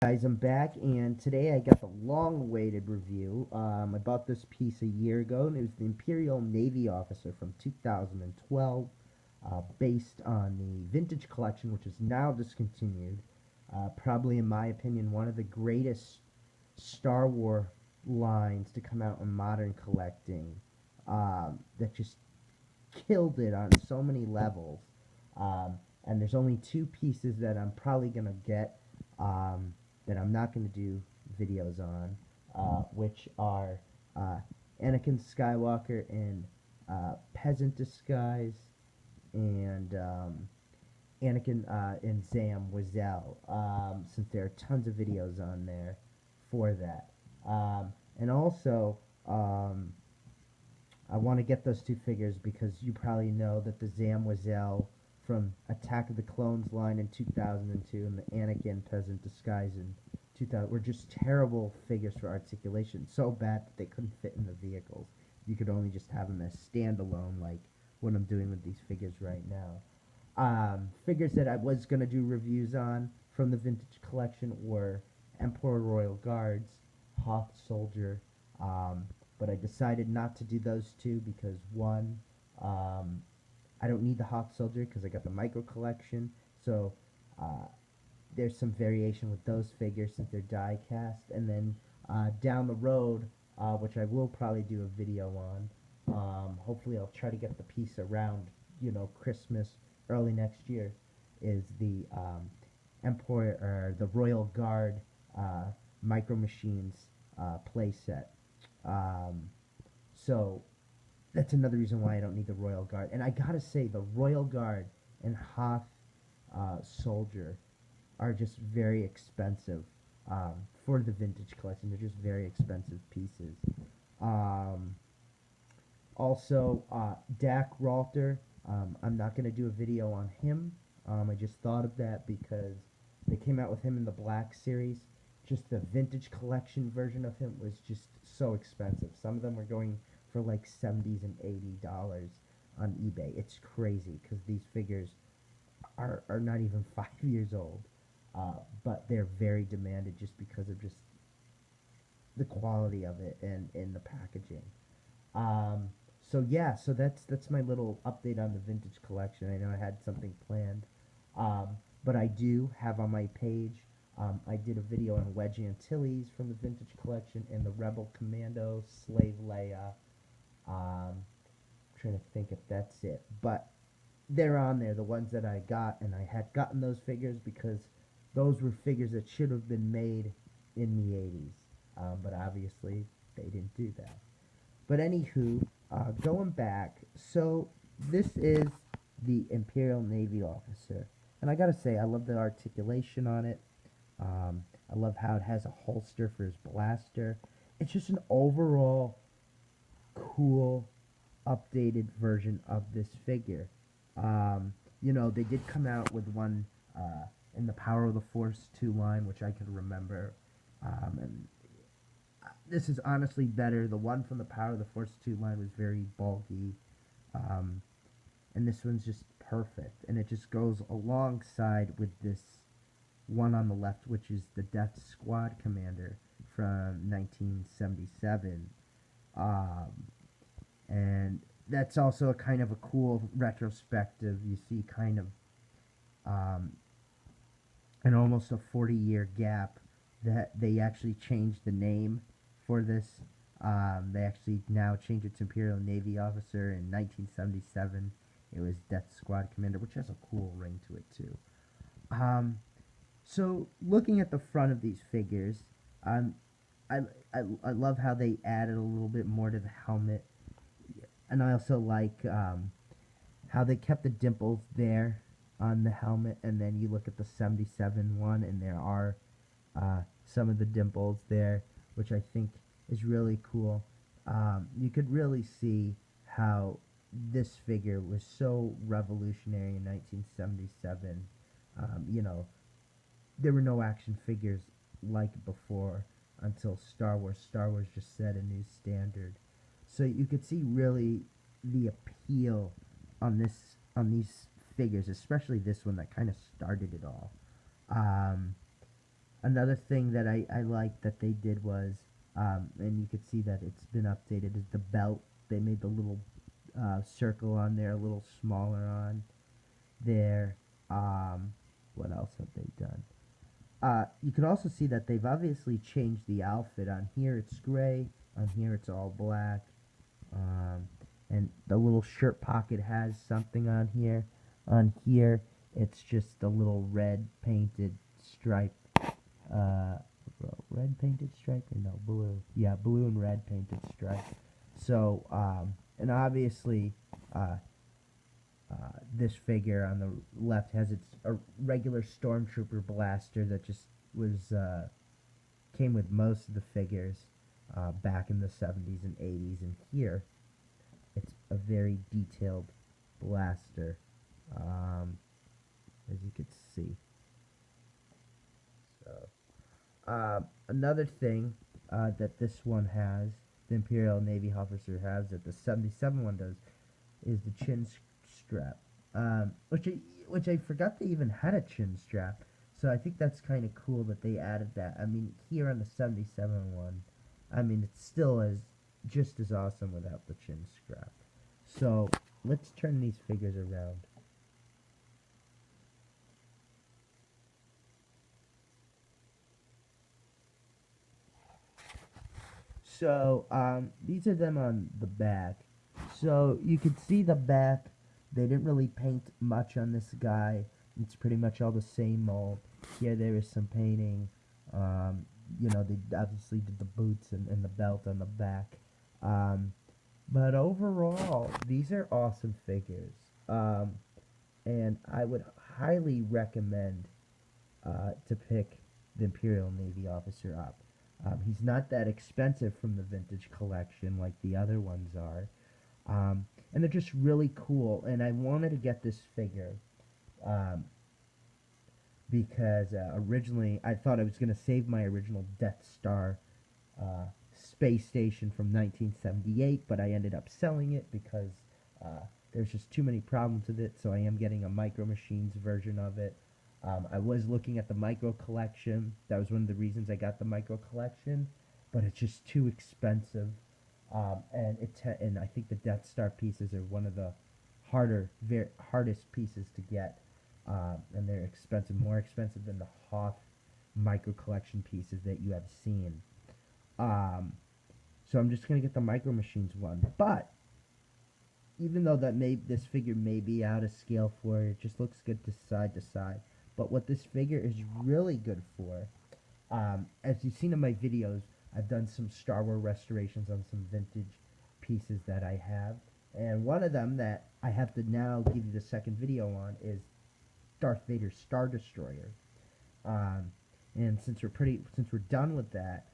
Guys, I'm back, and today I got the long-awaited review. I bought this piece a year ago, and it was the Imperial Navy Officer from 2012, based on the Vintage Collection, which is now discontinued. Probably, in my opinion, one of the greatest Star Wars lines to come out in modern collecting. That just killed it on so many levels. And there's only two pieces that I'm probably gonna get, that I'm not gonna do videos on, which are Anakin Skywalker in peasant disguise, and Anakin in Zam Wazell, since there are tons of videos on there for that. And also, I want to get those two figures because you probably know that the Zamwazel from Attack of the Clones line in 2002 and the Anakin Peasant Disguise in 2000 were just terrible figures for articulation. So bad that they couldn't fit in the vehicles. You could only just have them as standalone, like what I'm doing with these figures right now. Figures that I was going to do reviews on from the vintage collection were Emperor Royal Guards, Hoth Soldier, but I decided not to do those two because one, I don't need the Hoth Soldier because I got the micro collection, so uh, there's some variation with those figures since they're die cast, and then down the road, which I will probably do a video on. Hopefully, I'll try to get the piece around, Christmas, early next year. Is the Empire or the Royal Guard Micro Machines play set. Um, so that's another reason why I don't need the Royal Guard. And I gotta say, the Royal Guard and Hoth Soldier are just very expensive, for the vintage collection. They're just very expensive pieces. Um, Also, Dak Ralter. I'm not going to do a video on him. I just thought of that because they came out with him in the Black Series. Just the vintage collection version of him was just so expensive. Some of them were going for like $70s and $80 on eBay. It's crazy because these figures are not even 5 years old. But they're very demanded just because of just the quality of it and the packaging. Um, so yeah, so that's my little update on the vintage collection. I know I had something planned, um, but I do have on my page. I did a video on Wedge Antilles from the vintage collection and the Rebel Commando Slave Leia. Trying to think if that's it, but they're on there. The ones that I got, and I had gotten those figures because those were figures that should have been made in the 80s, but obviously they didn't do that. But anywho, going back, so this is the Imperial Navy officer, and I gotta say, I love the articulation on it. I love how it has a holster for his blaster. It's just an overall cool, updated version of this figure. They did come out with one in the Power of the Force 2 line, which I can remember, and this is honestly better. The one from the Power of the Force 2 line was very bulky, um, and this one's just perfect. And it just goes alongside with this one on the left, which is the Death Squad Commander from 1977. Um, and that's also a kind of a cool retrospective. You see kind of um, an almost a 40-year gap that they actually changed the name for this. They actually now changed it to Imperial Navy Officer in 1977. It was Death Squad Commander, which has a cool ring to it too. Um, so looking at the front of these figures, um, I, I love how they added a little bit more to the helmet, and I also like how they kept the dimples there on the helmet, and then you look at the 77 one, and there are some of the dimples there, which I think is really cool. You could really see how this figure was so revolutionary in 1977. You know, there were no action figures like it before until Star Wars. Star Wars just set a new standard. So you could see really the appeal on these figures, especially this one that kind of started it all. Um, Another thing that I liked that they did was, and you could see that it's been updated, is the belt. They made the little circle on there a little smaller on there. What else have they done? You can also see that they've obviously changed the outfit. On here it's gray, on here it's all black. Um, and the little shirt pocket has something on here. On here, it's just a little red painted stripe. Uh, red painted stripe or no blue? Yeah, blue and red painted stripe. So, and obviously, this figure on the left has its a regular stormtrooper blaster that just was came with most of the figures back in the 70s and 80s, and here it's a very detailed blaster, as you can see. So, another thing that this one has, the Imperial Navy officer has, that the 77 one does, is the chin strap, which I forgot they even had a chin strap. So I think that's kind of cool that they added that. I mean, here on the 77 one, I mean, it's still just as awesome without the chin strap. So let's turn these figures around. So these are them on the back. So you can see the back. They didn't really paint much on this guy. It's pretty much all the same mold. Here there is some painting. You know, they obviously did the boots and the belt on the back. But overall, these are awesome figures. And I would highly recommend to pick the Imperial Navy officer up. He's not that expensive from the vintage collection like the other ones are. And they're just really cool. And I wanted to get this figure um, because originally I thought I was going to save my original Death Star space station from 1978, but I ended up selling it because there's just too many problems with it, so I am getting a Micro Machines version of it. I was looking at the Micro Collection. That was one of the reasons I got the Micro Collection, but it's just too expensive. And I think the Death Star pieces are one of the hardest pieces to get, and they're expensive, more expensive than the Hoth Micro Collection pieces that you have seen. Um, so I'm just gonna get the Micro Machines one. But even though this figure may be out of scale for it, it just looks good to side. But what this figure is really good for, as you've seen in my videos, I've done some Star Wars restorations on some vintage pieces that I have, and one of them that I have to now give you the second video on is Darth Vader's Star Destroyer. Um, and since we're done with that,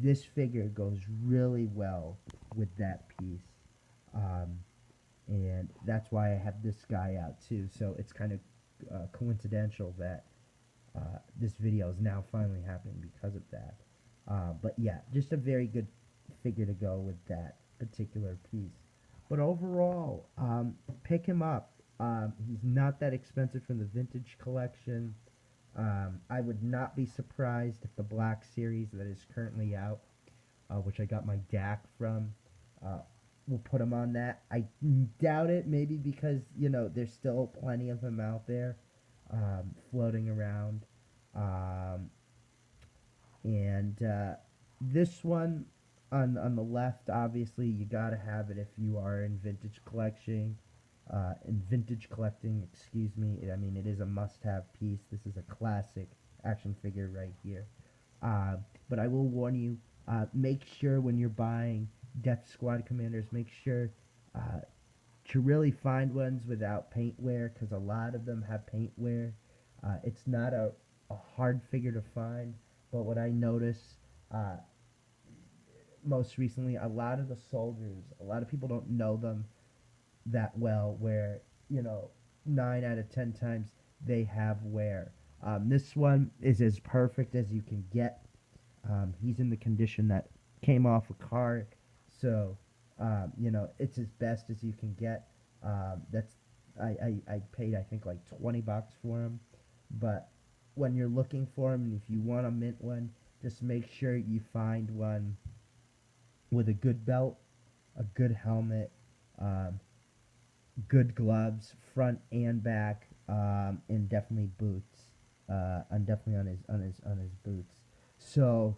this figure goes really well with that piece, and that's why I have this guy out too. So it's kind of coincidental that this video is now finally happening because of that. But yeah, just a very good figure to go with that particular piece. But overall, pick him up. He's not that expensive from the vintage collection. I would not be surprised if the Black Series that is currently out, which I got my DAC from, will put him on that. I doubt it, maybe because, you know, there's still plenty of him out there floating around. And this one on the left, obviously, you gotta have it if you are in vintage collecting. Excuse me. I mean, it is a must-have piece. This is a classic action figure right here. But I will warn you, make sure when you're buying Death Squad Commanders, make sure to really find ones without paint wear, because a lot of them have paint wear. It's not a hard figure to find, but what I notice most recently, a lot of the soldiers, a lot of people don't know them that well, where, you know, 9 out of 10 times they have wear. This one is as perfect as you can get. He's in the condition that came off a card, so you know, it's as best as you can get. That's I paid, I think, like $20 for him, but when you're looking for them, and if you want to mint one, just make sure you find one with a good belt, a good helmet, um, good gloves, front and back, and definitely boots. And definitely on his boots. So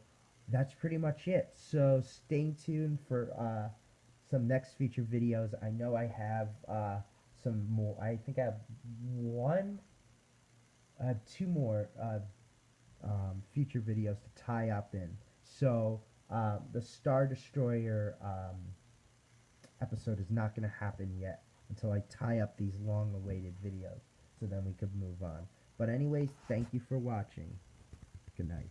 that's pretty much it. So stay tuned for some next feature videos. I know I have some more. I think I have one. I have two more future videos to tie up in. So the Star Destroyer episode is not going to happen yet until I tie up these long-awaited videos. So then we could move on. But anyways, thank you for watching. Good night.